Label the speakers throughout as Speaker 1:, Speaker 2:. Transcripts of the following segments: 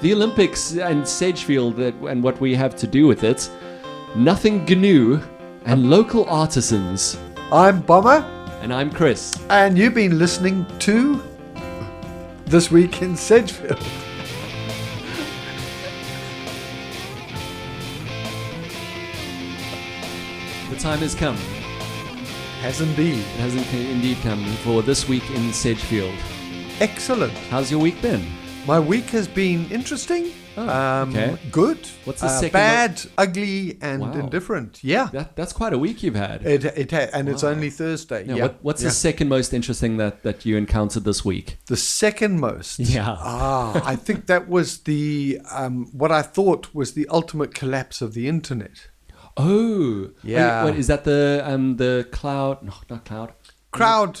Speaker 1: The Olympics and Sedgefield and what we have to do with it. Nothing GNU and local artisans.
Speaker 2: I'm Bomber.
Speaker 1: And I'm Chris.
Speaker 2: And you've been listening to This Week in Sedgefield.
Speaker 1: The time has come.
Speaker 2: Has indeed.
Speaker 1: It has indeed come for This Week in Sedgefield.
Speaker 2: Excellent.
Speaker 1: How's your week been?
Speaker 2: My week has been interesting.
Speaker 1: Okay.
Speaker 2: Good.
Speaker 1: What's the second?
Speaker 2: Bad, ugly, and
Speaker 1: Wow.
Speaker 2: indifferent. Yeah.
Speaker 1: That's quite a week you've had.
Speaker 2: It's only Thursday.
Speaker 1: Yeah,
Speaker 2: Yeah.
Speaker 1: what's the second most interesting that you encountered this week?
Speaker 2: The second most.
Speaker 1: Yeah.
Speaker 2: I think that was the what I thought was the ultimate collapse of the internet.
Speaker 1: Oh.
Speaker 2: Yeah.
Speaker 1: Wait, is that the cloud? No, not cloud. Crowd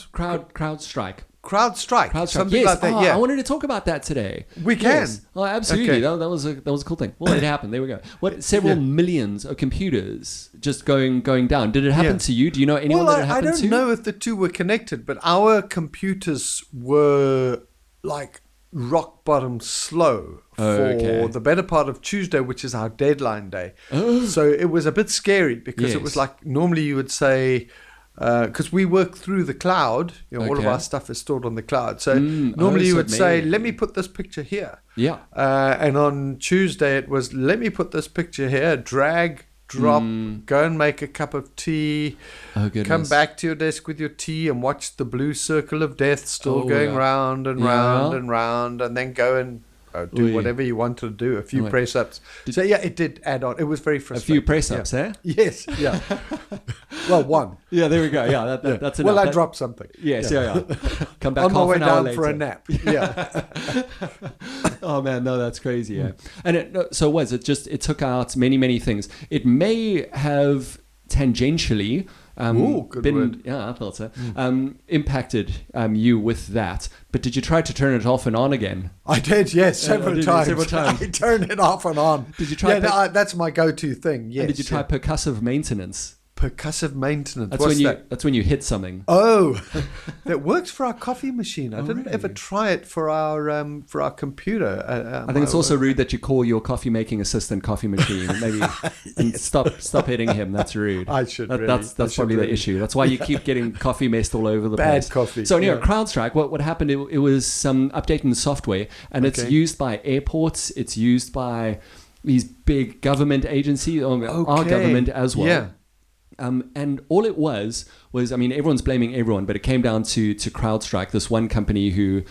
Speaker 1: strike.
Speaker 2: Crowd strike. Something
Speaker 1: yes.
Speaker 2: like that. Yeah.
Speaker 1: I wanted to talk about that today.
Speaker 2: We can.
Speaker 1: Yes. Oh, absolutely.
Speaker 2: Okay.
Speaker 1: That was a cool thing. Well, it happened. There we go. Several millions of computers just going down. Did it happen to you? Do you know anyone that it happened to?
Speaker 2: I don't know if the two were connected, but our computers were like rock bottom slow for the better part of Tuesday, which is our deadline day.
Speaker 1: Oh.
Speaker 2: So it was a bit scary because it was like normally you would say, because we work through the cloud, all of our stuff is stored on the cloud. So normally you would say, let me put this picture here.
Speaker 1: Yeah.
Speaker 2: And on Tuesday it was, let me put this picture here, drag, drop, go and make a cup of tea, come back to your desk with your tea and watch the blue circle of death still going round and round and round, and then go and do whatever you wanted to do, a few press-ups. So yeah, it did add on. It was very frustrating.
Speaker 1: A few press-ups, eh?
Speaker 2: Yes, yeah. Well, one.
Speaker 1: Yeah, there we go. Yeah, that's enough.
Speaker 2: Well, I dropped something.
Speaker 1: Yes, yeah. Come back
Speaker 2: on my way down
Speaker 1: later.
Speaker 2: for a nap. Yeah.
Speaker 1: Oh man, no, that's crazy. Yeah. And it took out many things. It may have tangentially
Speaker 2: good word.
Speaker 1: Yeah, I thought so. Impacted you with that. But did you try to turn it off and on again?
Speaker 2: I did, yes, several times.
Speaker 1: Several times.
Speaker 2: I turned it off and on.
Speaker 1: Did you try?
Speaker 2: Yeah, that's my go-to thing. Yes.
Speaker 1: And did you try percussive maintenance?
Speaker 2: Percussive maintenance.
Speaker 1: That's when you hit something.
Speaker 2: Oh, that works for our coffee machine. I didn't ever try it for our computer.
Speaker 1: I think it's also rude that you call your coffee making assistant coffee machine. Maybe and stop hitting him. That's rude.
Speaker 2: I should.
Speaker 1: That's probably the issue. That's why you keep getting coffee messed all over the place.
Speaker 2: Bad coffee.
Speaker 1: So anyway, CrowdStrike. What happened? It was some update in the software, and it's used by airports. It's used by these big government agencies, our government as well.
Speaker 2: Yeah.
Speaker 1: And all it was, I mean, everyone's blaming everyone, but it came down to CrowdStrike, this one company who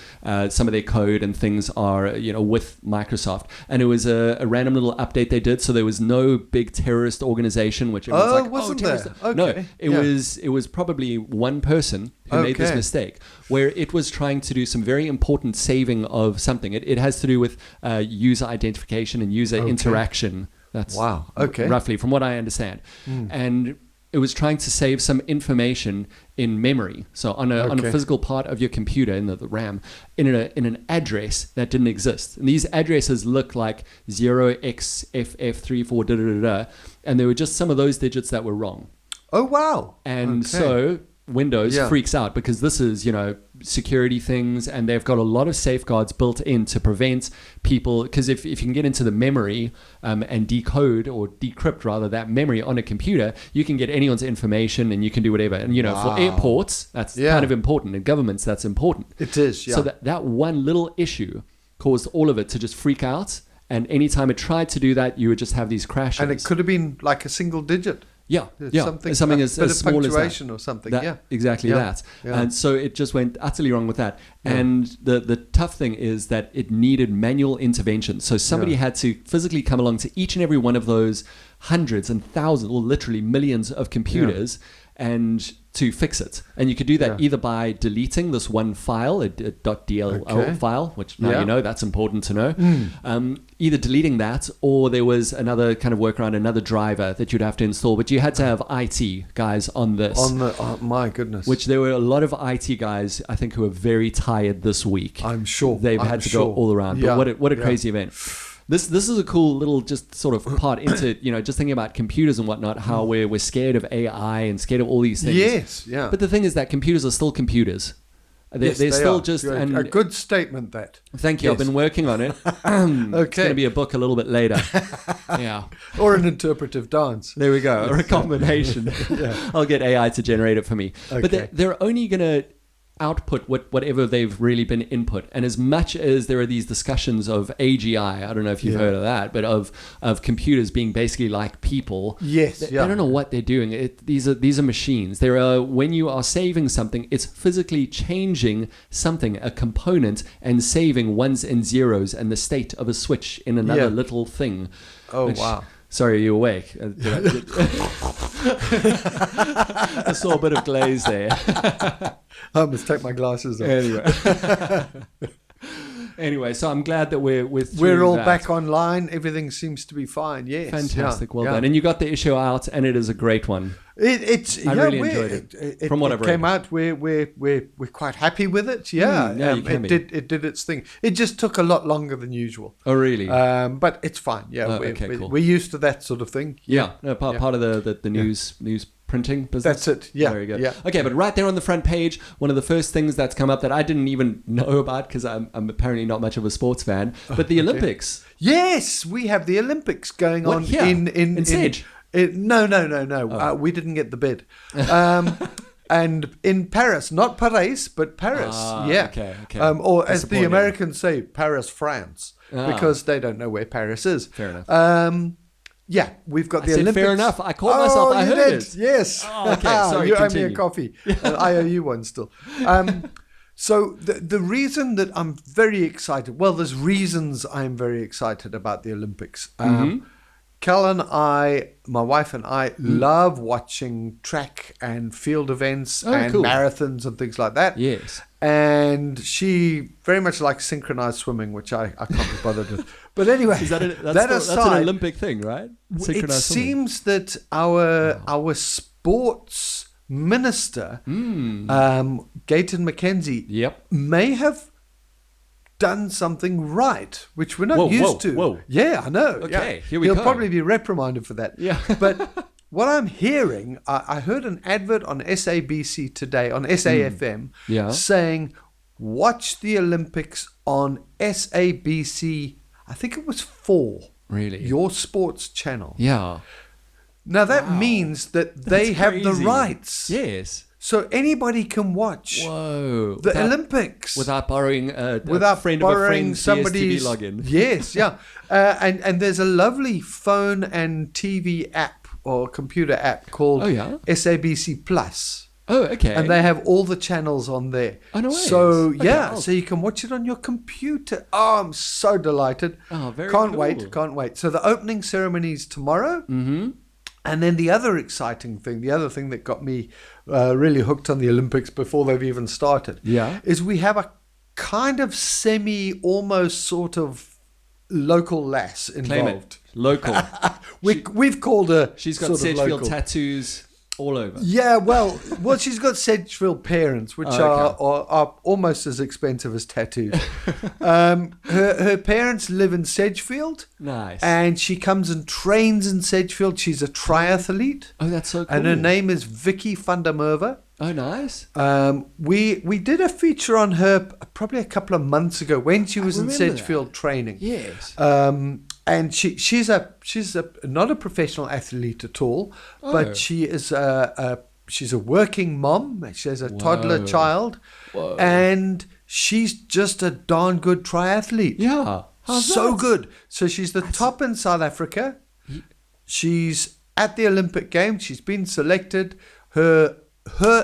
Speaker 1: some of their code and things are, with Microsoft. And it was a random little update they did. So there was no big terrorist organization, which everyone's like,
Speaker 2: wasn't
Speaker 1: terrorist.
Speaker 2: there? Okay.
Speaker 1: No, it was probably one person who made this mistake, where it was trying to do some very important saving of something. It has to do with user identification and user interaction. That's roughly from what I understand. And it was trying to save some information in memory. So on a physical part of your computer, in the RAM, in an address that didn't exist. And these addresses look like 0xFF34 and there were just some of those digits that were wrong.
Speaker 2: Oh wow.
Speaker 1: And so Windows freaks out because this is, security things, and they've got a lot of safeguards built in to prevent people, because if you can get into the memory and decode or decrypt rather that memory on a computer, you can get anyone's information and you can do whatever. And for airports, that's kind of important, and governments, that's important.
Speaker 2: It is, yeah.
Speaker 1: So that one little issue caused all of it to just freak out, and anytime it tried to do that, you would just have these crashes.
Speaker 2: And it could have been like a single digit.
Speaker 1: Yeah. Something as small as that.
Speaker 2: Or something.
Speaker 1: Exactly that. Yeah. And so it just went utterly wrong with that. Yeah. And the tough thing is that it needed manual intervention. So somebody had to physically come along to each and every one of those hundreds and thousands, or literally millions of computers, and to fix it. And you could do that either by deleting this one file, a .dll file, which now that's important to know. Either deleting that, or there was another kind of workaround, another driver that you'd have to install. But you had to have IT guys on this.
Speaker 2: My goodness.
Speaker 1: Which there were a lot of IT guys, I think, who were very tired this week.
Speaker 2: I'm sure.
Speaker 1: They've had to go all around. But what a crazy event. This is a cool little just sort of part into, just thinking about computers and whatnot, how we're scared of AI and scared of all these things.
Speaker 2: Yes, yeah.
Speaker 1: But the thing is that computers are still computers. They're still just
Speaker 2: a good statement. That.
Speaker 1: Thank you. Yes. I've been working on it. It's going to be a book a little bit later. Yeah.
Speaker 2: Or an interpretive dance.
Speaker 1: There we go. Or a combination. Yeah. I'll get AI to generate it for me. Okay. But they're only going to output whatever they've really been input. And as much as there are these discussions of AGI, I don't know if you've heard of that, but of computers being basically like people.
Speaker 2: Yes.
Speaker 1: They don't know what they're doing. These are machines. When you are saving something, it's physically changing something, a component, and saving ones and zeros and the state of a switch in another little thing.
Speaker 2: Oh, wow.
Speaker 1: Sorry, are you awake? I saw a bit of glaze there.
Speaker 2: I must take my glasses off.
Speaker 1: Anyway, so I'm glad that we're
Speaker 2: all back online. Everything seems to be fine. Yes,
Speaker 1: fantastic. Well done. And you got the issue out, and it is a great one. I really enjoyed it. From what I've read,
Speaker 2: came out. We're quite happy with it. Yeah, it did its thing. It just took a lot longer than usual.
Speaker 1: Oh, really?
Speaker 2: But it's fine. Yeah,
Speaker 1: cool.
Speaker 2: We're used to that sort of thing.
Speaker 1: Yeah, part of the news printing business.
Speaker 2: That's it. Yeah.
Speaker 1: Very good.
Speaker 2: Yeah.
Speaker 1: Okay, but right there on the front page, one of the first things that's come up that I didn't even know about because I'm apparently not much of a sports fan, but the Olympics.
Speaker 2: Yes, we have the Olympics going on in
Speaker 1: Sedge.
Speaker 2: No. We didn't get the bid. And in Paris, not Paris, but Paris.
Speaker 1: Okay.
Speaker 2: Or as the Americans say, Paris, France, because they don't know where Paris is.
Speaker 1: Fair enough.
Speaker 2: Yeah, we've got the Olympics.
Speaker 1: Fair enough. I called myself. I heard it.
Speaker 2: Yes.
Speaker 1: Oh, okay. Sorry.
Speaker 2: You owe me a coffee. And I owe you one still. So the reason that I'm very excited, well, there's reasons I'm very excited about the Olympics. Cal and I, my wife and I, love watching track and field events and marathons and things like that.
Speaker 1: Yes.
Speaker 2: And she very much likes synchronized swimming, which I can't be bothered with. But anyway,
Speaker 1: that's an Olympic thing, right?
Speaker 2: It seems that our sports minister, Gayton McKenzie, may have done something right, which we're not used to.
Speaker 1: Whoa.
Speaker 2: Yeah, I know.
Speaker 1: Okay, here we go.
Speaker 2: He'll probably be reprimanded for that.
Speaker 1: Yeah.
Speaker 2: But what I'm hearing, I heard an advert on SABC today, on SAFM, saying, watch the Olympics on SABC, I think it was 4.
Speaker 1: Really?
Speaker 2: Your sports channel.
Speaker 1: Yeah.
Speaker 2: Now that means that they have the rights.
Speaker 1: Yes.
Speaker 2: So anybody can watch the Olympics
Speaker 1: without borrowing a friend
Speaker 2: of
Speaker 1: a friend's
Speaker 2: somebody's
Speaker 1: login.
Speaker 2: Yes, yeah. And there's a lovely phone and TV app or computer app called SABC Plus.
Speaker 1: Oh, okay.
Speaker 2: And they have all the channels on there.
Speaker 1: Oh, no way.
Speaker 2: So, so you can watch it on your computer. Oh, I'm so delighted.
Speaker 1: Oh, very
Speaker 2: Can't
Speaker 1: cool.
Speaker 2: Can't wait. So the opening ceremony is tomorrow.
Speaker 1: Mm-hmm.
Speaker 2: And then the other exciting thing, the other thing that got me really hooked on the Olympics before they've even started, is we have a kind of almost sort of local lass involved.
Speaker 1: Local.
Speaker 2: We've called her.
Speaker 1: She's got Sedgefield tattoos all over.
Speaker 2: Yeah, well, she's got Sedgefield parents, which are almost as expensive as tattoos. Her parents live in Sedgefield.
Speaker 1: Nice.
Speaker 2: And she comes and trains in Sedgefield. She's a triathlete.
Speaker 1: Oh, that's so cool.
Speaker 2: And her name is Vicky van der Merwe.
Speaker 1: Oh, nice.
Speaker 2: We did a feature on her probably a couple of months ago when she was in Sedgefield training.
Speaker 1: Yes.
Speaker 2: And she's not a professional athlete at all, but she is she's a working mom. She has a toddler child, and she's just a darn good triathlete.
Speaker 1: Yeah,
Speaker 2: so good. So she's the top in South Africa. She's at the Olympic Games. She's been selected. Her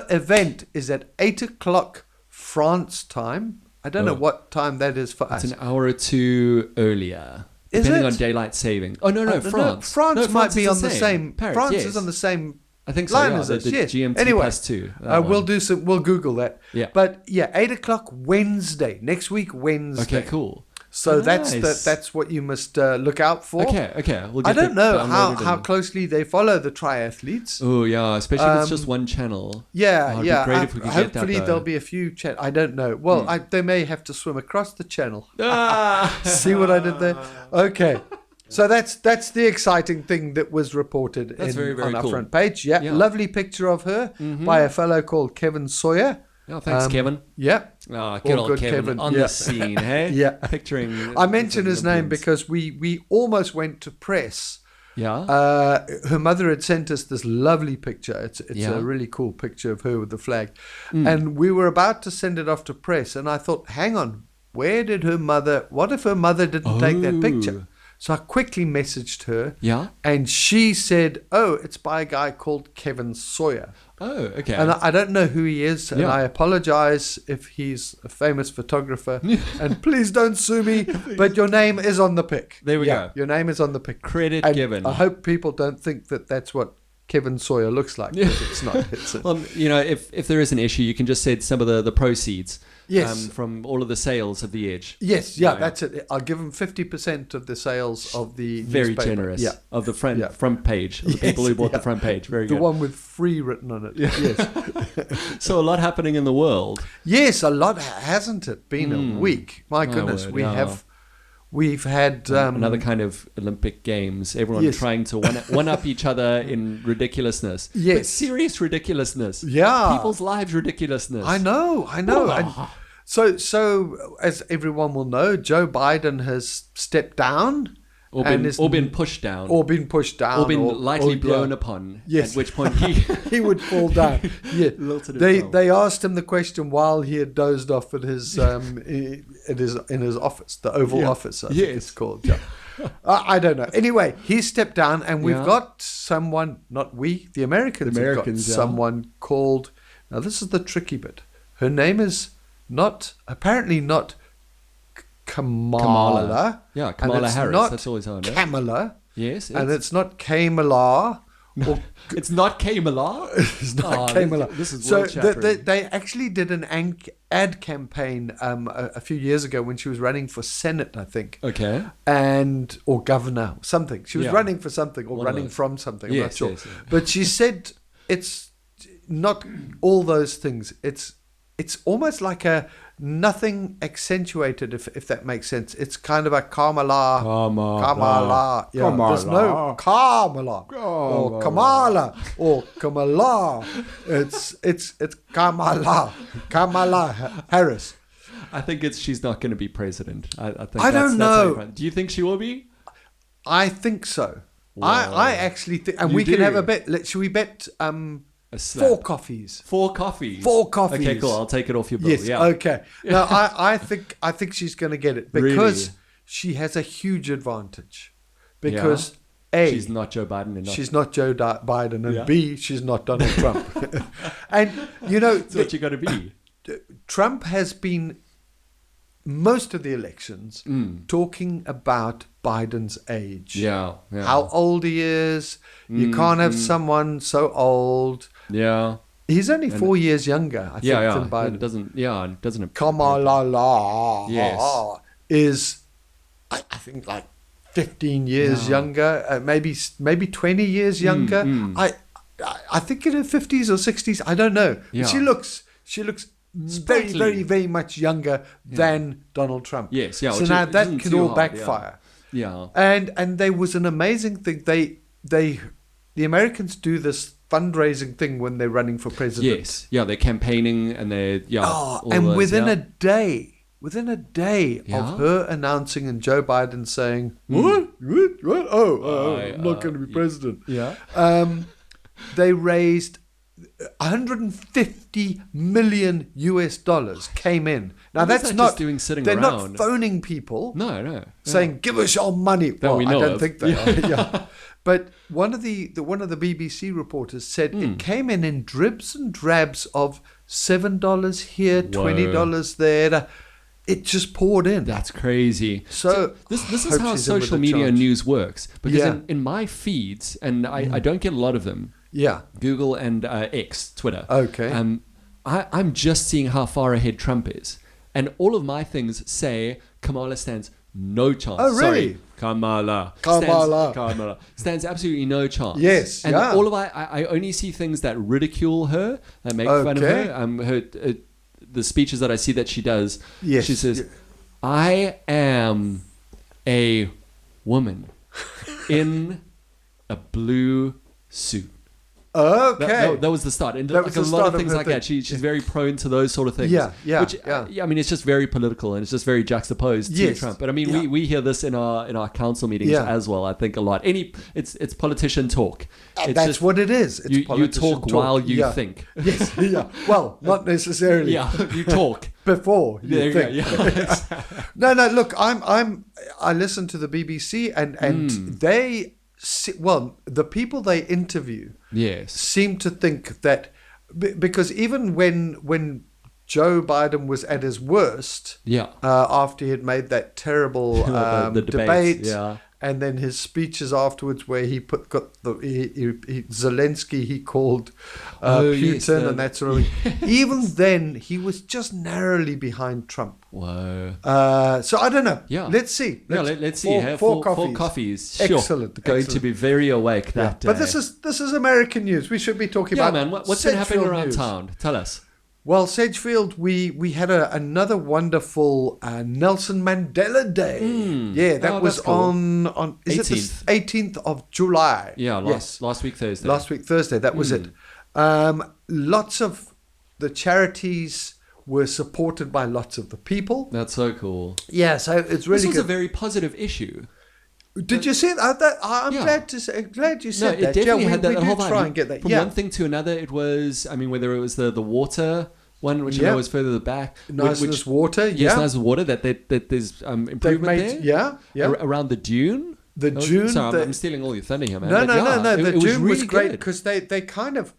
Speaker 2: event is at 8:00 France time. I don't know what time that is for us.
Speaker 1: It's an hour or two earlier. Depending on daylight saving. Oh, no, France.
Speaker 2: France might be on the same.
Speaker 1: Paris,
Speaker 2: France is on the same
Speaker 1: I think so,
Speaker 2: line as us. Yes.
Speaker 1: GMT
Speaker 2: anyway,
Speaker 1: plus 2.
Speaker 2: We'll Google that.
Speaker 1: Yeah.
Speaker 2: But 8:00 Wednesday, next week Wednesday.
Speaker 1: Okay, cool.
Speaker 2: So that's what you must look out for.
Speaker 1: Okay.
Speaker 2: I don't know how closely they follow the triathletes.
Speaker 1: Oh, yeah, especially if it's just one channel.
Speaker 2: Yeah.
Speaker 1: It'd be great if we could get that,
Speaker 2: hopefully there'll be a few I don't know. Well, they may have to swim across the channel. See what I did there? Okay. So that's the exciting thing that was reported on our front page. Yeah, lovely picture of her by a fellow called Kevin Sawyer.
Speaker 1: Oh, thanks, Kevin.
Speaker 2: Yeah.
Speaker 1: Oh, good old Kevin on the scene, hey?
Speaker 2: Yeah.
Speaker 1: Picturing...
Speaker 2: I mention his name because we almost went to press.
Speaker 1: Yeah.
Speaker 2: Her mother had sent us this lovely picture. It's a really cool picture of her with the flag. And we were about to send it off to press. And I thought, hang on, what if her mother didn't take that picture? So I quickly messaged her.
Speaker 1: Yeah.
Speaker 2: And she said, oh, it's by a guy called Kevin Sawyer.
Speaker 1: Oh, okay.
Speaker 2: And I don't know who he is. And I apologize if he's a famous photographer. And please don't sue me. But your name is on the pic.
Speaker 1: There we go.
Speaker 2: Your name is on the pic.
Speaker 1: Credit given.
Speaker 2: I hope people don't think that that's what Kevin Sawyer looks like. It's not.
Speaker 1: Well, if there is an issue, you can just send some of the proceeds.
Speaker 2: Yes.
Speaker 1: From all of the sales of the Edge.
Speaker 2: Yes, that's it. I'll give them 50% of the sales of the
Speaker 1: very
Speaker 2: newspaper.
Speaker 1: Generous. Yeah. Of the front page. Of the people who bought the front page. Very good.
Speaker 2: The one with free written on it. Yes.
Speaker 1: So a lot happening in the world.
Speaker 2: Yes, a lot, hasn't it? Been a week. My goodness, we've had
Speaker 1: another kind of Olympic Games. Everyone trying to one up each other in ridiculousness.
Speaker 2: Yes,
Speaker 1: but serious ridiculousness.
Speaker 2: Yeah,
Speaker 1: people's lives ridiculousness.
Speaker 2: I know. And so as everyone will know, Joe Biden has stepped down.
Speaker 1: Or been pushed down.
Speaker 2: Or been pushed down.
Speaker 1: Or been lightly blown upon.
Speaker 2: Yes.
Speaker 1: At which point
Speaker 2: he would fall down. Yeah. They asked him the question while he had dozed off at his in his office, the Oval Office, I think it's called. Yeah. I don't know. Anyway, he stepped down, and we've got someone, not we, the Americans have got someone called, now this is the tricky bit. Her name is apparently not Kamala.
Speaker 1: Yeah, Kamala Harris. That's always her name.
Speaker 2: Kamala.
Speaker 1: Yes.
Speaker 2: And it's not Kamala.
Speaker 1: It's not Kamala?
Speaker 2: It's not Kamala.
Speaker 1: This is
Speaker 2: so they actually did an ad campaign a few years ago when she was running for Senate, I think.
Speaker 1: Okay.
Speaker 2: Or governor, something. She was running for something or running from something. I'm not sure. Yes. But she said it's not all those things. It's almost like a nothing accentuated, if that makes sense. It's kind of a Kamala. Yeah, there's no Kamala or Kamala or Kamala. It's Kamala Harris.
Speaker 1: I think she's not going to be president. I
Speaker 2: don't know.
Speaker 1: Do you think she will be?
Speaker 2: I think so. I actually think, and we can have a bet. Should we bet? 4 coffees.
Speaker 1: 4 coffees.
Speaker 2: 4 coffees.
Speaker 1: Okay, cool. I'll take it off your bill.
Speaker 2: Yes.
Speaker 1: Yeah.
Speaker 2: Okay. No, I think she's going to get it because she has a huge advantage. Because A,
Speaker 1: she's not Joe Biden enough.
Speaker 2: She's not Joe Biden, and B, she's not Donald Trump. And
Speaker 1: that's what you got to be.
Speaker 2: Trump has been most of the elections talking about Biden's age.
Speaker 1: Yeah.
Speaker 2: How old he is. You can't have someone so old.
Speaker 1: Yeah.
Speaker 2: He's only 4 years younger, I think, than Biden.
Speaker 1: It doesn't.
Speaker 2: Kamala
Speaker 1: yes.
Speaker 2: is, I think, like 15 years younger, maybe 20 years younger. I think in her 50s or 60s. I don't know.
Speaker 1: Yeah.
Speaker 2: But she looks very, very, very much younger than Donald Trump.
Speaker 1: Yes, yeah.
Speaker 2: So now that can all backfire.
Speaker 1: Yeah.
Speaker 2: And there was an amazing thing. The Americans do this fundraising thing when they're running for president.
Speaker 1: Yes. Yeah, they're campaigning and they're
Speaker 2: and within a day of her announcing and Joe Biden saying, What? I'm not going to be president.
Speaker 1: Yeah.
Speaker 2: They raised $150 million came in. Now that's not
Speaker 1: just doing sitting
Speaker 2: they're
Speaker 1: around.
Speaker 2: Not phoning people.
Speaker 1: No.
Speaker 2: Saying give us your money.
Speaker 1: That we know
Speaker 2: I don't
Speaker 1: of.
Speaker 2: think they are. Yeah. But one of the BBC reporters said it came in dribs and drabs of $7 here, $20 there. It just poured in.
Speaker 1: That's crazy.
Speaker 2: So
Speaker 1: this is how social media news works. Because in my feeds, and I don't get a lot of them.
Speaker 2: Yeah.
Speaker 1: Google and X, Twitter.
Speaker 2: Okay.
Speaker 1: I'm just seeing how far ahead Trump is. And all of my things say Kamala stands no chance.
Speaker 2: Oh, really?
Speaker 1: Sorry. Kamala. Stands absolutely no chance.
Speaker 2: Yes,
Speaker 1: and all of I only see things that ridicule her, that make fun of her. The speeches that I see that she does, she says, I am a woman in a blue suit.
Speaker 2: Okay.
Speaker 1: That was the start. And
Speaker 2: That
Speaker 1: like
Speaker 2: was
Speaker 1: a
Speaker 2: the
Speaker 1: lot
Speaker 2: start
Speaker 1: of
Speaker 2: of
Speaker 1: things
Speaker 2: her
Speaker 1: like
Speaker 2: thing.
Speaker 1: that. She's very prone to those sort of things.
Speaker 2: Yeah.
Speaker 1: Which, I mean, it's just very political and it's just very juxtaposed to Trump. But I mean, we hear this in our council meetings as well, I think, a lot. It's politician talk. It's
Speaker 2: That's
Speaker 1: just,
Speaker 2: what it is. It's
Speaker 1: you talk while you think.
Speaker 2: Yes. Yeah. Well, not necessarily.
Speaker 1: Yeah, you talk.
Speaker 2: Before you think.
Speaker 1: Yeah.
Speaker 2: No. Look, I listen to the BBC and they, the people they interview, seem to think that because even when Joe Biden was at his worst, after he had made that terrible
Speaker 1: the
Speaker 2: debate,
Speaker 1: yeah.
Speaker 2: and then his speeches afterwards, where he Zelensky he called Putin and that sort of thing. Even then, he was just narrowly behind Trump.
Speaker 1: Whoa.
Speaker 2: So I don't know.
Speaker 1: Yeah.
Speaker 2: Let's see.
Speaker 1: Let's see. Four coffees. Sure.
Speaker 2: Excellent.
Speaker 1: Going to be very awake that day.
Speaker 2: But this is American news. We should be talking about.
Speaker 1: Yeah, man. What's been happening around town? Tell us.
Speaker 2: Well, Sedgefield, we had another wonderful Nelson Mandela Day. Yeah, that was
Speaker 1: cool.
Speaker 2: on is
Speaker 1: 18th.
Speaker 2: it the 18th of July?
Speaker 1: Yeah, last week Thursday.
Speaker 2: Last week Thursday, that was it. Lots of the charities were supported by lots of the people.
Speaker 1: That's so cool.
Speaker 2: Yeah, so it's really
Speaker 1: This was
Speaker 2: good.
Speaker 1: a very positive issue.
Speaker 2: Did you see that? I'm glad you said
Speaker 1: It
Speaker 2: that.
Speaker 1: definitely had that
Speaker 2: we
Speaker 1: whole
Speaker 2: do
Speaker 1: vibe.
Speaker 2: try and get that.
Speaker 1: From one thing to another, it was, I mean, whether it was the water one, which I know was further back.
Speaker 2: Niceness water,
Speaker 1: Yes, nice water, that there's improvement there.
Speaker 2: Yeah.
Speaker 1: Around the dune.
Speaker 2: The dune.
Speaker 1: Sorry, I'm stealing all your thunder here, man.
Speaker 2: No. The dune was
Speaker 1: really
Speaker 2: great
Speaker 1: good.
Speaker 2: because they kind of...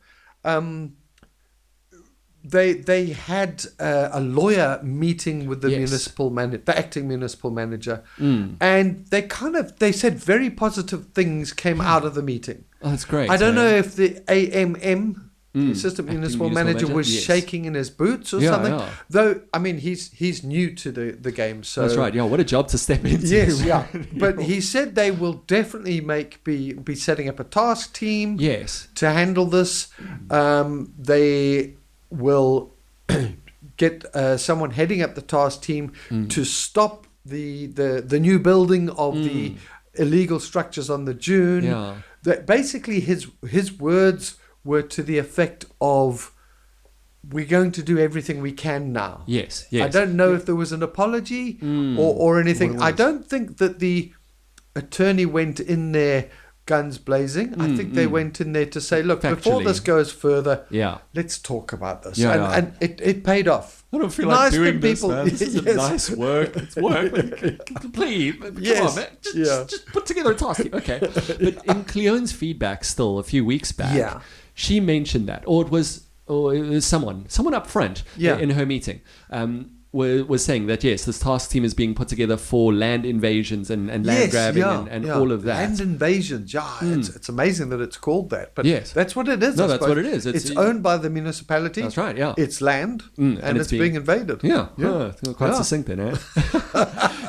Speaker 2: They had a lawyer meeting with the the acting municipal manager, and they said very positive things came out of the meeting.
Speaker 1: Oh, that's great.
Speaker 2: I don't know if the AMM, the assistant municipal manager, was shaking in his boots or something. Yeah. Though, I mean, he's new to the game, so
Speaker 1: that's right. Yeah, what a job to step into.
Speaker 2: Yes, yeah. But he said they will definitely be setting up a task team.
Speaker 1: Yes.
Speaker 2: To handle this, they will get someone heading up the task team to stop the new building of the illegal structures on the dune.
Speaker 1: Yeah.
Speaker 2: That basically his words were to the effect of, we're going to do everything we can now.
Speaker 1: Yes.
Speaker 2: I don't know if there was an apology or anything. I don't think that the attorney went in there guns blazing. I think they went in there to say, look, before this goes further, let's talk about this. And it paid off.
Speaker 1: I don't feel like doing this, man. This is nice work. It's work. Please, come on, man. Just put together a task team. Okay. But in Cleone's feedback still a few weeks back, she mentioned that, or it was someone up front in her meeting, was saying that, yes, this task team is being put together for land invasions and land grabbing and all of that.
Speaker 2: Land invasions, it's amazing that it's called that. But that's what it is.
Speaker 1: No, that's what it is.
Speaker 2: It's owned by the municipality.
Speaker 1: That's right, yeah.
Speaker 2: It's land and it's being invaded.
Speaker 1: Yeah. Quite succinct then, eh?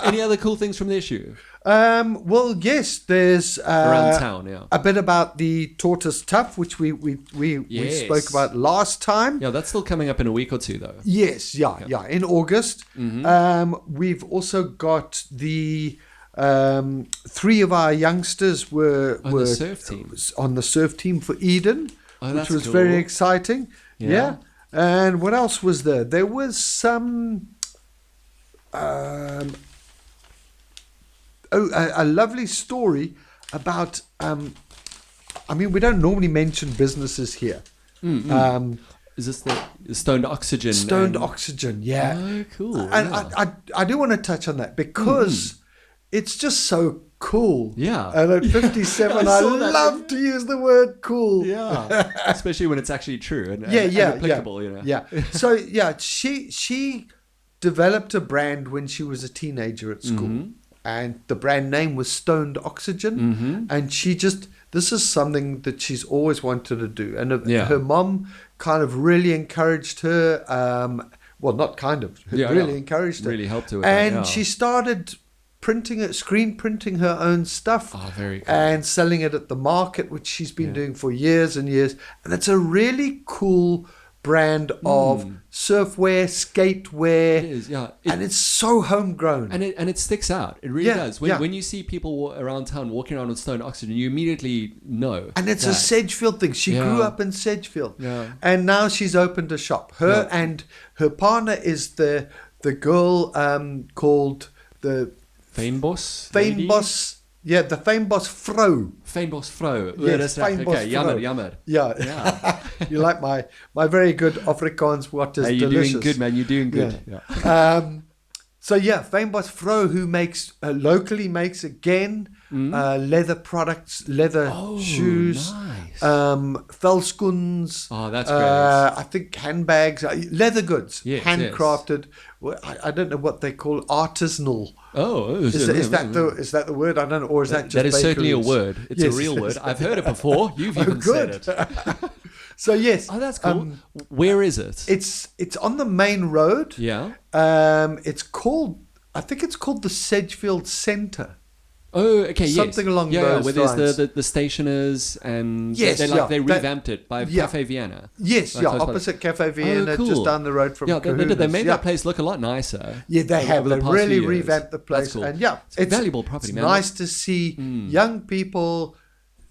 Speaker 1: Any other cool things from the issue?
Speaker 2: Well, yes, there's
Speaker 1: around town,
Speaker 2: a bit about the tortoise tough, which we spoke about last time.
Speaker 1: Yeah, that's still coming up in a week or two, though.
Speaker 2: Yes, in August. We've also got the 3 of our youngsters were
Speaker 1: the surf team.
Speaker 2: On the surf team for Eden, which was
Speaker 1: cool.
Speaker 2: very exciting. Yeah. And what else was there? There was some a lovely story about I mean, we don't normally mention businesses here.
Speaker 1: Is this the Stoned Oxygen?
Speaker 2: Stoned Oxygen, yeah.
Speaker 1: Oh, cool.
Speaker 2: And I do want to touch on that because it's just so cool.
Speaker 1: Yeah.
Speaker 2: And at 57, I love to use the word cool.
Speaker 1: Yeah. Especially when it's actually true and applicable, you know.
Speaker 2: Yeah. So, she developed a brand when she was a teenager at school. And the brand name was Stoned Oxygen. And this is something that she's always wanted to do. And her mom kind of really encouraged her. Well, not kind of. Really encouraged her.
Speaker 1: Really helped her with
Speaker 2: and
Speaker 1: that,
Speaker 2: she started screen printing her own stuff.
Speaker 1: Oh, very cool.
Speaker 2: And selling it at the market, which she's been doing for years and years. And it's a really cool brand of surfwear, skatewear. It
Speaker 1: is, yeah.
Speaker 2: And it's so homegrown.
Speaker 1: And it sticks out. It really does. When you see people around town walking around with Stone Oxygen, you immediately know.
Speaker 2: And it's a Sedgefield thing. She grew up in Sedgefield. Yeah. And now she's opened a shop. Her and her partner is the girl called the
Speaker 1: Fynbos.
Speaker 2: Yeah, the Fynbos Vrouw.
Speaker 1: Fynbos Vrouw.
Speaker 2: Yes, Fynbos Vrouw.
Speaker 1: Jammer.
Speaker 2: Yeah. You like my very good Afrikaans what is
Speaker 1: you're
Speaker 2: delicious.
Speaker 1: Doing good, man. You're doing good.
Speaker 2: Yeah. So Fynbos Vrouw, who makes locally makes again leather products, leather shoes,
Speaker 1: nice.
Speaker 2: Velskoens.
Speaker 1: Oh, that's great.
Speaker 2: I think handbags, leather goods, handcrafted.
Speaker 1: Yes.
Speaker 2: I don't know what they call artisanal.
Speaker 1: Oh,
Speaker 2: is that the word? I don't know, or is that just
Speaker 1: that is
Speaker 2: bakeries?
Speaker 1: Certainly a word. It's a real word. I've heard it before. You've even said it.
Speaker 2: So yes.
Speaker 1: Oh, that's cool. Where is it?
Speaker 2: It's on the main road.
Speaker 1: Yeah.
Speaker 2: I think it's called the Sedgefield Centre.
Speaker 1: Oh, okay,
Speaker 2: Something along those
Speaker 1: where
Speaker 2: lines.
Speaker 1: there's the stationers and they revamped it by Cafe Vienna.
Speaker 2: Yes, opposite Cafe Vienna,
Speaker 1: cool.
Speaker 2: Just down the road from Kahuna's.
Speaker 1: They made that place look a lot nicer.
Speaker 2: Yeah, they have. They really revamped the place.
Speaker 1: That's cool.
Speaker 2: And
Speaker 1: it's valuable property, man.
Speaker 2: It's nice to see young people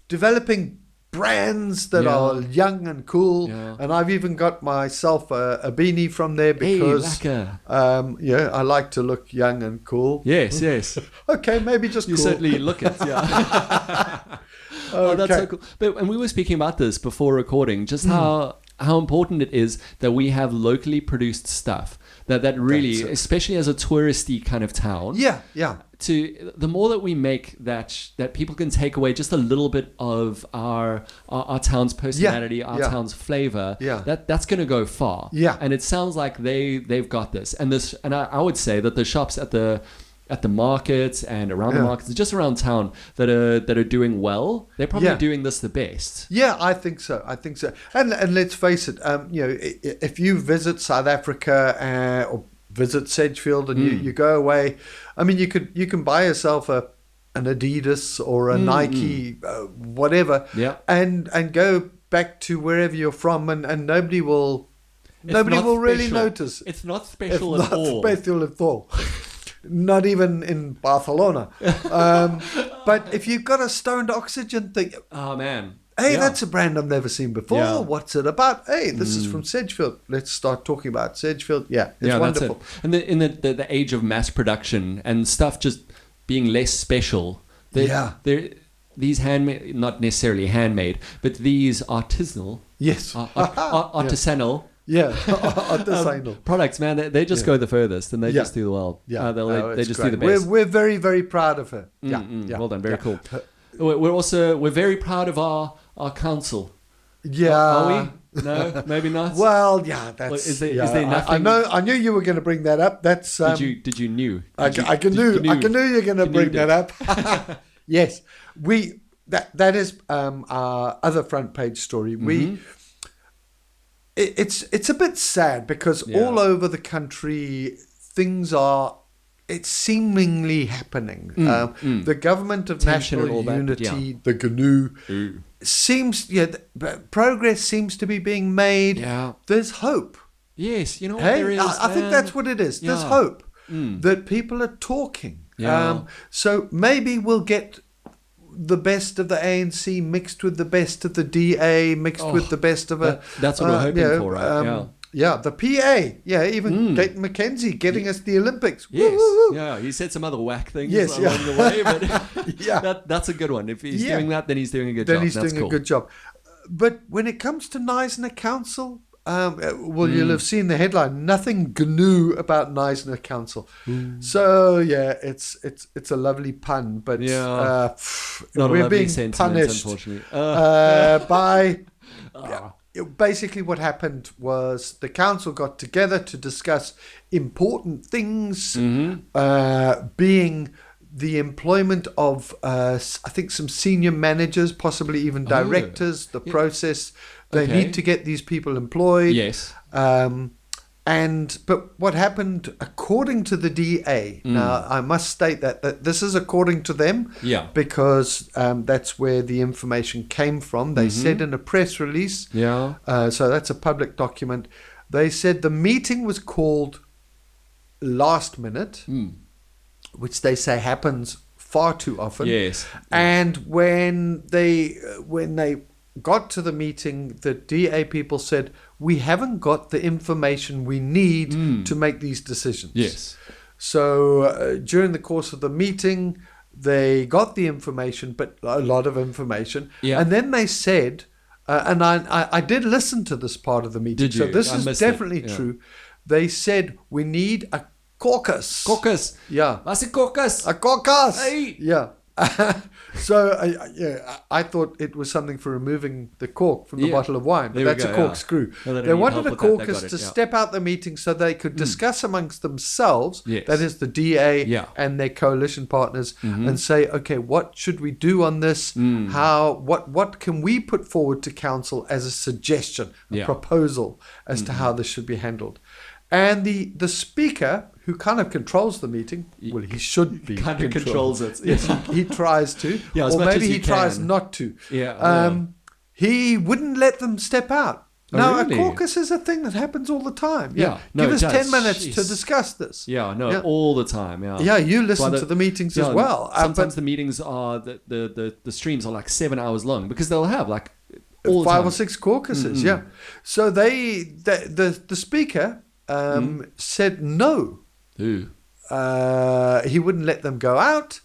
Speaker 2: developing brands that are young and cool, and I've even got myself a beanie from there because I like to look young and cool.
Speaker 1: Yes.
Speaker 2: Okay, maybe just
Speaker 1: you
Speaker 2: cool.
Speaker 1: certainly look it. Yeah. Oh, that's so cool. And we were speaking about this before recording, just how important it is that we have locally produced stuff. That really, especially as a touristy kind of town. Yeah. The more that we make that people can take away just a little bit of our town's personality, our town's flavor. That's going to go far. Yeah. And it sounds like they've got this. And I would say that the shops at the markets and around the markets, just around town that are doing well, they're probably doing this the best.
Speaker 2: Yeah, I think so. And let's face it, if you visit South Africa or visit Sedgefield and you go away, I mean, you can buy yourself an Adidas or a Nike, whatever, and go back to wherever you're from, and nobody will really notice.
Speaker 1: It's not special at all.
Speaker 2: Special at all. Not even in Barcelona. But if you've got a Stoned Oxygen thing...
Speaker 1: Oh, man.
Speaker 2: Hey, that's a brand I've never seen before. Yeah. What's it about? Hey, this is from Sedgefield. Let's start talking about Sedgefield. Yeah, it's wonderful.
Speaker 1: That's it. And in the age of mass production and stuff just being less special... These handmade... Not necessarily handmade, but these artisanal...
Speaker 2: Yes.
Speaker 1: Artisanal...
Speaker 2: Yeah, artisanal
Speaker 1: products, man. They just go the furthest, and they just do well. Yeah, they just do the best.
Speaker 2: We're very, very proud of her.
Speaker 1: Well done, very cool. We're very proud of our council.
Speaker 2: Yeah,
Speaker 1: are we? No, maybe not.
Speaker 2: Well, that's.
Speaker 1: Is there nothing?
Speaker 2: I knew you were going to bring that up. That's.
Speaker 1: Did you knew?
Speaker 2: I knew you were going to bring that up. Yes, that is our other front page story. It's a bit sad because all over the country things it's seemingly happening. The Government of National Unity, the GNU, progress seems to be being made. Yeah. There's hope.
Speaker 1: Yes, you know what
Speaker 2: there is. I think that's what it is. There's hope that people are talking. Yeah. So maybe we'll get the best of the ANC mixed with the best of the DA mixed with the best of
Speaker 1: that's what we're hoping for, right?
Speaker 2: The PA. Yeah, even Dayton McKenzie getting us the Olympics.
Speaker 1: Yes.
Speaker 2: Woo-hoo-hoo.
Speaker 1: Yeah, he said some other whack things along the way, but that's a good one. If he's doing that, then he's doing a good job.
Speaker 2: Then he's doing a good job. But when it comes to Knysna Council, you'll have seen the headline, nothing GNU about Knysna Council. So, it's a lovely pun, but we're being punished,
Speaker 1: unfortunately.
Speaker 2: by... Basically what happened was the council got together to discuss important things, being the employment of, I think, some senior managers, possibly even directors, the process. They need to get these people employed.
Speaker 1: Yes.
Speaker 2: But what happened, according to the DA, now I must state that this is according to them, because that's where the information came from. They said in a press release, so that's a public document. They said the meeting was called last minute, which they say happens far too often.
Speaker 1: Yes.
Speaker 2: And when they got to the meeting, the DA people said, we haven't got the information we need to make these decisions.
Speaker 1: Yes.
Speaker 2: So during the course of the meeting, they got the information, but a lot of information. Yeah. And then they said, and I did listen to this part of the meeting.
Speaker 1: Did you?
Speaker 2: So this is definitely true. They said, we need a caucus.
Speaker 1: Caucus.
Speaker 2: Yeah.
Speaker 1: What's a caucus?
Speaker 2: A caucus.
Speaker 1: Hey.
Speaker 2: Yeah. So I thought it was something for removing the cork from the bottle of wine, but that's a corkscrew.
Speaker 1: No,
Speaker 2: they wanted a caucus to step out the meeting so they could discuss amongst themselves, that is the DA and their coalition partners, and say, okay, what should we do on this? What can we put forward to council as a suggestion, a proposal as to how this should be handled? And the speaker, who kind of controls the meeting, well, he should be.
Speaker 1: Kind of controls it.
Speaker 2: Yes, he tries to. Or maybe he tries not to. He wouldn't let them step out. Now, really? A caucus is a thing that happens all the time. Give us 10 minutes to discuss this.
Speaker 1: All the time.
Speaker 2: You listen to the meetings as well.
Speaker 1: Sometimes the meetings are, the streams are like 7 hours long, because they'll have like all
Speaker 2: 5 or 6 caucuses, So the speaker said no.
Speaker 1: Ooh.
Speaker 2: He wouldn't let them go out.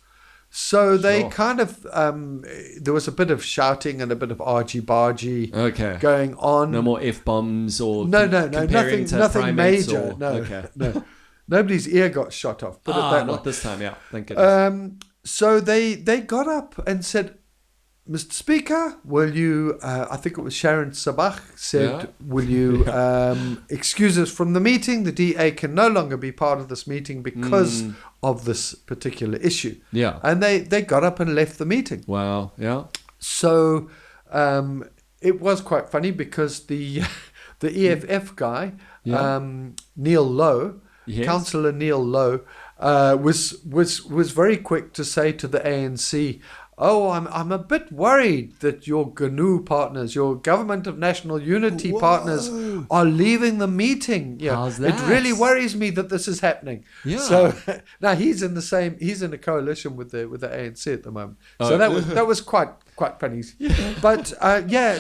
Speaker 2: So they kind of, there was a bit of shouting and a bit of argy-bargy going on.
Speaker 1: No more F-bombs or
Speaker 2: nothing major. No. Nobody's ear got shot off. Put it that way.
Speaker 1: Not this time, thank goodness.
Speaker 2: So they got up and said, Mr. Speaker, will you, I think it was Sharon Sabach said, will you excuse us from the meeting? The DA can no longer be part of this meeting because of this particular issue. Yeah. And they got up and left the meeting.
Speaker 1: Wow. Yeah.
Speaker 2: So it was quite funny, because the EFF guy, Neil Lowe, Councillor Neil Lowe, was very quick to say to the ANC, oh, I'm a bit worried that your GNU partners, your Government of National Unity partners, are leaving the meeting.
Speaker 1: How's that?
Speaker 2: It really worries me that this is happening. Yeah. So now he's in a coalition with the ANC at the moment. So that was quite funny. But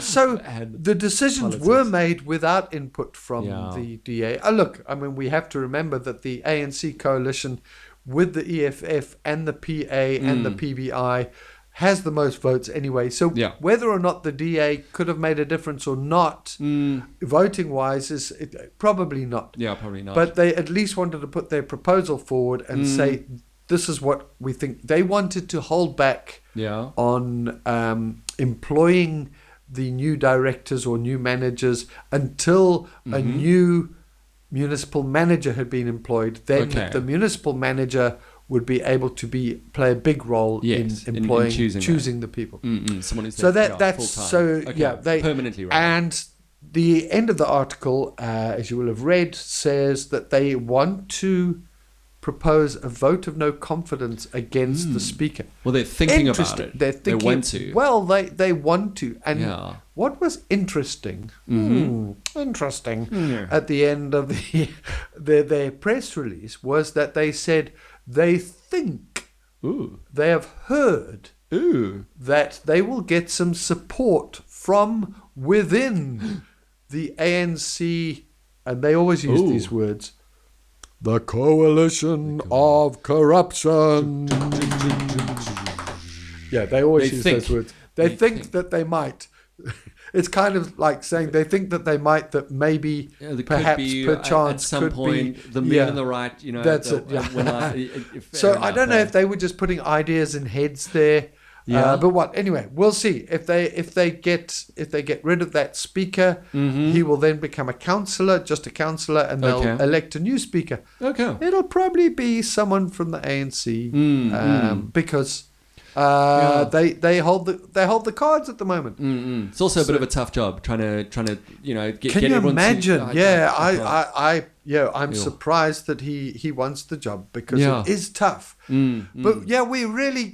Speaker 2: so the decisions were made without input from the DA. Look, I mean, we have to remember that the ANC coalition with the EFF and the PA and the PBI has the most votes anyway. So whether or not the DA could have made a difference or not, voting wise, is probably not.
Speaker 1: Yeah, probably not.
Speaker 2: But they at least wanted to put their proposal forward and say, this is what we think. They wanted to hold back on employing the new directors or new managers until a new municipal manager had been employed. Then the municipal manager would be able to play a big role in employing, choosing the people.
Speaker 1: Someone who's
Speaker 2: so that's so they
Speaker 1: permanently right.
Speaker 2: And the end of the article, as you will have read, says that they want to propose a vote of no confidence against the speaker.
Speaker 1: Well, they're thinking about it.
Speaker 2: They're thinking,
Speaker 1: they want to.
Speaker 2: Well, they want to. And what was interesting, at the end of their press release was that they said they think, they have heard that they will get some support from within the ANC, and they always use these words, the coalition of corruption. They always use those words. They think that they might. It's kind of like saying they think that they might, that maybe, perhaps, perchance,
Speaker 1: at some point, the men on the right,
Speaker 2: That's it. So I don't know if they were just putting ideas in heads there. But what? Anyway, we'll see if they get rid of that speaker. He will then become a councillor, just a councillor, and they'll elect a new speaker. It'll probably be someone from the ANC, because They hold the cards at the moment.
Speaker 1: It's also a bit of a tough job trying to get.
Speaker 2: Can you
Speaker 1: everyone
Speaker 2: imagine?
Speaker 1: To,
Speaker 2: I'm surprised that he wants the job because it is tough. But we really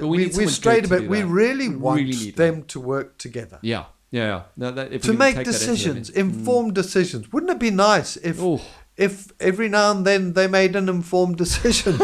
Speaker 2: we're straight a bit. We really want them to work together.
Speaker 1: Yeah. No,
Speaker 2: to make decisions, informed decisions. Wouldn't it be nice if every now and then they made an informed decision?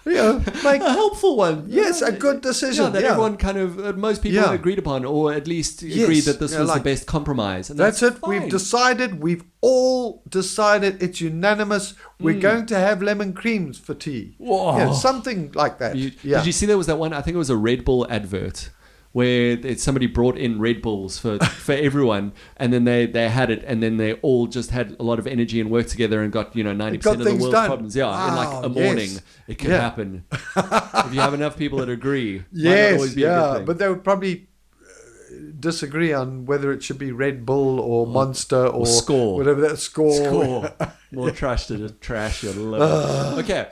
Speaker 2: Make
Speaker 1: a helpful one.
Speaker 2: Yes, a good decision.
Speaker 1: That everyone kind of, most people agreed upon, or at least agreed that this was the best compromise. And that's it.
Speaker 2: Fine. We've all decided. It's unanimous. We're going to have lemon creams for tea.
Speaker 1: Whoa.
Speaker 2: Something like that.
Speaker 1: Did you see there was that one? I think it was a Red Bull advert, where somebody brought in Red Bulls for everyone, and then they had it, and then they all just had a lot of energy and worked together and got 90% of the world's problems. In like a morning, it can happen if you have enough people that agree.
Speaker 2: Yes, but they would probably disagree on whether it should be Red Bull or Monster or
Speaker 1: Score,
Speaker 2: whatever that Score.
Speaker 1: More trash to the trash. You love it. Okay.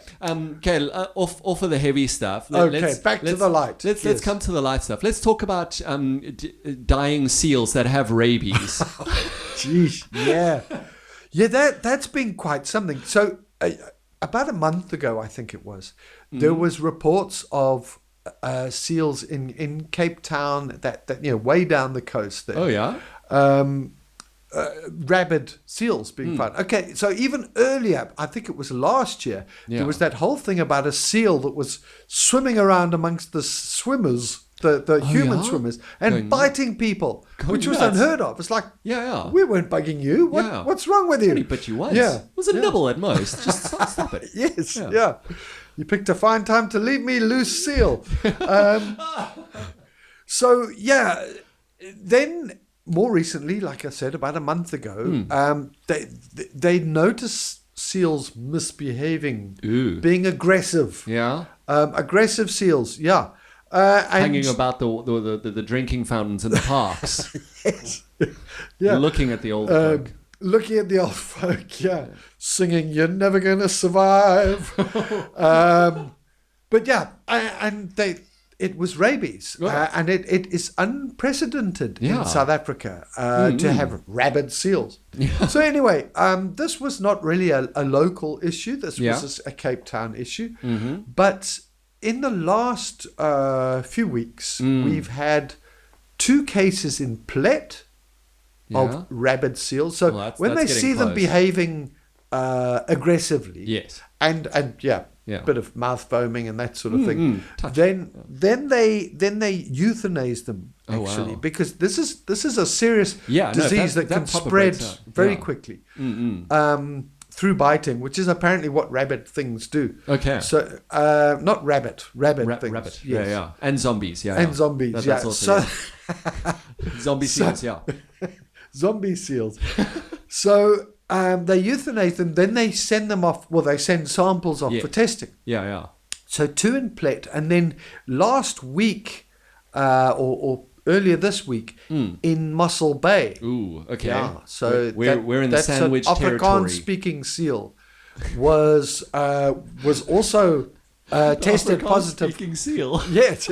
Speaker 1: Off of the heavy stuff.
Speaker 2: Back to the light.
Speaker 1: Let's come to the light stuff. Let's talk about dying seals that have rabies.
Speaker 2: Jeez, that's been quite something. So about a month ago, I think it was, there was reports of seals in Cape Town that way down the coast there.
Speaker 1: Oh yeah.
Speaker 2: Rabid seals being found. Okay, so even earlier, I think it was last year, there was that whole thing about a seal that was swimming around amongst the swimmers, the human swimmers, and biting people, which was unheard of. It's like, we weren't bugging you. What's wrong with you?
Speaker 1: Only bit you once. It was a nibble at most. Just stop it.
Speaker 2: Yes, You picked a fine time to leave me loose, seal. Then more recently, like I said, about a month ago, they noticed seals misbehaving, being aggressive.
Speaker 1: Yeah.
Speaker 2: Aggressive seals,
Speaker 1: hanging about the drinking fountains in the parks.
Speaker 2: Yes.
Speaker 1: Looking at the old folk.
Speaker 2: Looking at the old folk, singing, "You're never gonna survive." It was rabies, and it is unprecedented in South Africa to have rabid seals. So anyway, this was not really a local issue. This was a Cape Town issue. But in the last few weeks, we've had 2 cases in Plet of rabid seals. So when they see them behaving aggressively, and bit of mouth foaming and that sort of thing, then they euthanize them actually, because this is a serious disease that can spread very quickly through biting, which is apparently what rabid things do.
Speaker 1: Okay.
Speaker 2: So not rabid things.
Speaker 1: Rabbit. Yes. And zombies.
Speaker 2: And zombies.
Speaker 1: That's also, zombie seals.
Speaker 2: Zombie seals. So they euthanize them, then they send them off. Well, they send samples off for testing. So 2 in Plet, and then last week, or earlier this week, in Mossel Bay.
Speaker 1: Ooh, okay.
Speaker 2: So
Speaker 1: we're in the Sandwich territory.
Speaker 2: Afrikaans-speaking seal was also tested positive.
Speaker 1: Afrikaans-speaking seal.
Speaker 2: Yes.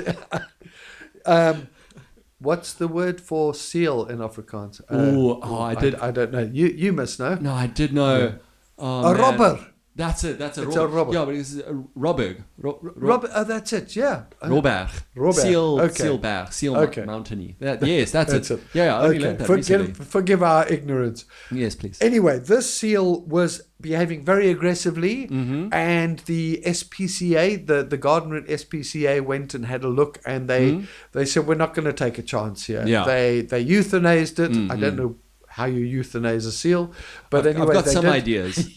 Speaker 2: What's the word for seal in Afrikaans? I don't know. You must know.
Speaker 1: No, I did know.
Speaker 2: A robber.
Speaker 1: That's it.
Speaker 2: It's a robber.
Speaker 1: Yeah, but it's a Robberg.
Speaker 2: Robber. Oh, that's it. Yeah.
Speaker 1: Robberg. Seal. Okay. Sealberg. Seal mountainy. Yes, that's it. Yeah, I only learned that recently.
Speaker 2: Forgive our ignorance.
Speaker 1: Yes, please.
Speaker 2: Anyway, this seal was behaving very aggressively, and the SPCA, the gardener at SPCA, went and had a look, and they said, we're not going to take a chance here. They euthanized it. I don't know how you euthanize a seal, but anyway,
Speaker 1: I've got some ideas.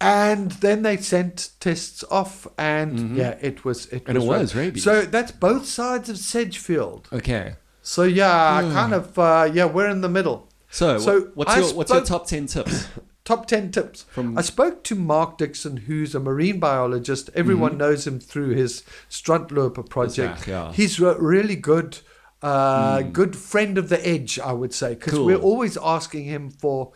Speaker 2: And then they sent tests off, and it was
Speaker 1: rabies.
Speaker 2: So that's both sides of Sedgefield.
Speaker 1: Okay.
Speaker 2: So we're in the middle.
Speaker 1: So what's your top 10 tips?
Speaker 2: Top 10 tips. I spoke to Mark Dixon, who's a marine biologist. Everyone knows him through his Struntloper project. He's a really good friend of the edge, I would say, because we're always asking him for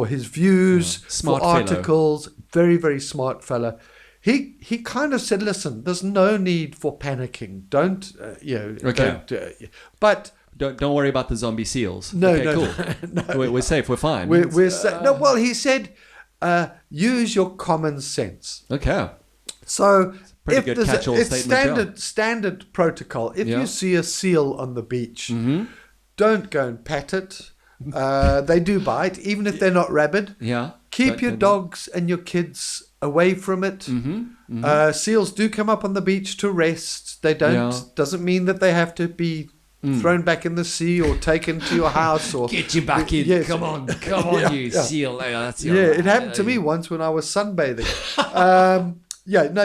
Speaker 2: his views,
Speaker 1: smart
Speaker 2: for articles.
Speaker 1: Fellow.
Speaker 2: Very, very smart fella. he kind of said, listen, there's no need for panicking. Don't,
Speaker 1: Okay.
Speaker 2: don't, but
Speaker 1: Don't worry about the zombie seals.
Speaker 2: No,
Speaker 1: okay,
Speaker 2: no,
Speaker 1: cool.
Speaker 2: no.
Speaker 1: We're safe. We're fine.
Speaker 2: No, well, he said, use your common sense.
Speaker 1: Okay.
Speaker 2: So
Speaker 1: Pretty good catch-all
Speaker 2: it's
Speaker 1: statement.
Speaker 2: standard protocol. If you see a seal on the beach, don't go and pat it. They do bite, even if they're not rabid.
Speaker 1: Yeah.
Speaker 2: Keep your dogs and your kids away from it. Seals do come up on the beach to rest. They don't.
Speaker 1: Yeah.
Speaker 2: Doesn't mean that they have to be thrown back in the sea or taken to your house or
Speaker 1: get you back in.
Speaker 2: Yes.
Speaker 1: Come on, you seal. That's
Speaker 2: it happened to me once when I was sunbathing.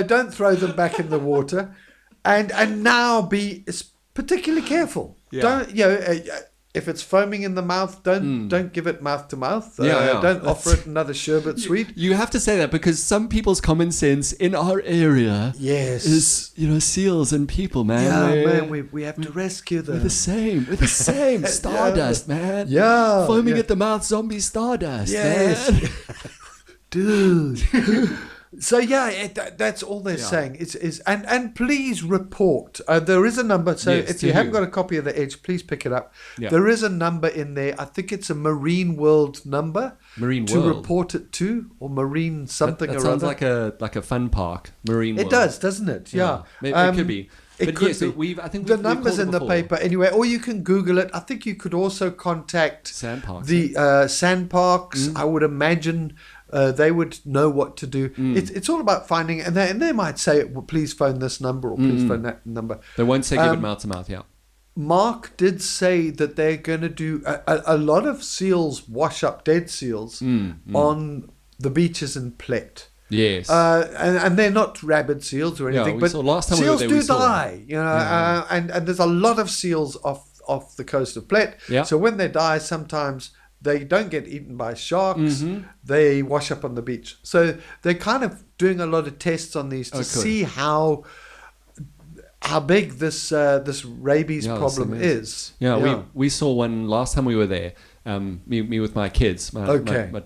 Speaker 2: Don't throw them back in the water, and now be particularly careful.
Speaker 1: Yeah.
Speaker 2: Don't if it's foaming in the mouth, don't give it mouth to mouth. Don't offer it another sherbet sweet.
Speaker 1: You have to say that because some people's common sense in our area is, seals and people, man.
Speaker 2: Yeah, man, we have to rescue them.
Speaker 1: We're the same. Stardust, man.
Speaker 2: Yeah.
Speaker 1: Foaming at the mouth, zombie stardust,
Speaker 2: yes.
Speaker 1: man.
Speaker 2: Dude. So that's all they're saying. And please report. There is a number. So if you haven't got a copy of the Edge, please pick it up. Yeah. There is a number in there. I think it's a Marine World number. To report it to, or Marine something
Speaker 1: that
Speaker 2: or
Speaker 1: sounds
Speaker 2: other.
Speaker 1: like a fun park. Marine World.
Speaker 2: It does, doesn't it? Yeah.
Speaker 1: It could be.
Speaker 2: It could be.
Speaker 1: I think
Speaker 2: the numbers in the paper anyway, or you can Google it. I think you could also contact the sandparks. I would imagine they would know what to do. It's all about finding, and they might say, well, please phone this number or please phone that number.
Speaker 1: They won't say give it mouth to mouth. Yeah.
Speaker 2: Mark did say that they're going to do a lot of seals wash up, dead seals on the beaches in Plet.
Speaker 1: Yes,
Speaker 2: and they're not rabid seals or anything, but
Speaker 1: last time
Speaker 2: seals
Speaker 1: we were there,
Speaker 2: do die. And there's a lot of seals off the coast of Plet.
Speaker 1: Yeah.
Speaker 2: So when they die, sometimes they don't get eaten by sharks. They wash up on the beach. So they're kind of doing a lot of tests on these to see how big this rabies problem is.
Speaker 1: Yeah, we saw one last time we were there. Me with my kids, my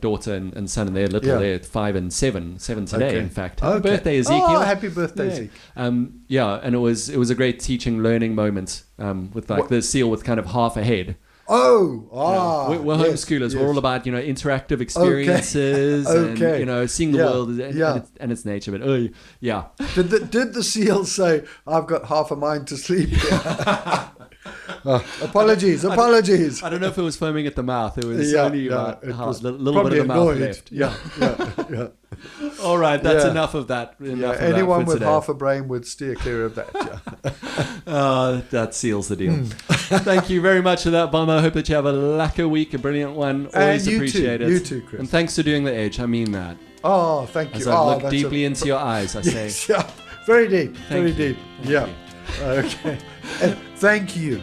Speaker 1: daughter and son, and they're little. They're 5 and 7 today. In fact, happy birthday, Ezekiel!
Speaker 2: Oh, happy birthday, Zeke!
Speaker 1: And it was a great learning moment with the seal with kind of half a head.
Speaker 2: We're
Speaker 1: homeschoolers.
Speaker 2: Yes.
Speaker 1: We're all about interactive experiences and seeing the world and its nature. But
Speaker 2: did the seal say, "I've got half a mind to sleep"? Apologies.
Speaker 1: I don't know if it was foaming at the mouth. It was only about a little bit of the mouth left.
Speaker 2: Yeah.
Speaker 1: All right, that's enough of that.
Speaker 2: Anyone with half a brain would steer clear of that.
Speaker 1: That seals the deal. Thank you very much for that, Bomber. I hope that you have a lacquer week, a brilliant one. Always appreciate it.
Speaker 2: You too, Chris.
Speaker 1: And thanks for doing the Edge. I mean that.
Speaker 2: Oh, thank you.
Speaker 1: As I look deeply into your eyes, I say.
Speaker 2: Yes, yeah, very deep.
Speaker 1: Thank
Speaker 2: deep.
Speaker 1: Yeah.
Speaker 2: Okay. And thank you.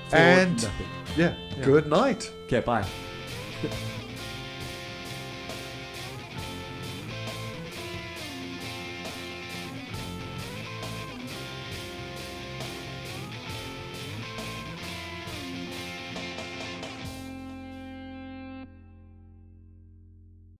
Speaker 1: For nothing.
Speaker 2: Good night.
Speaker 1: Okay, bye.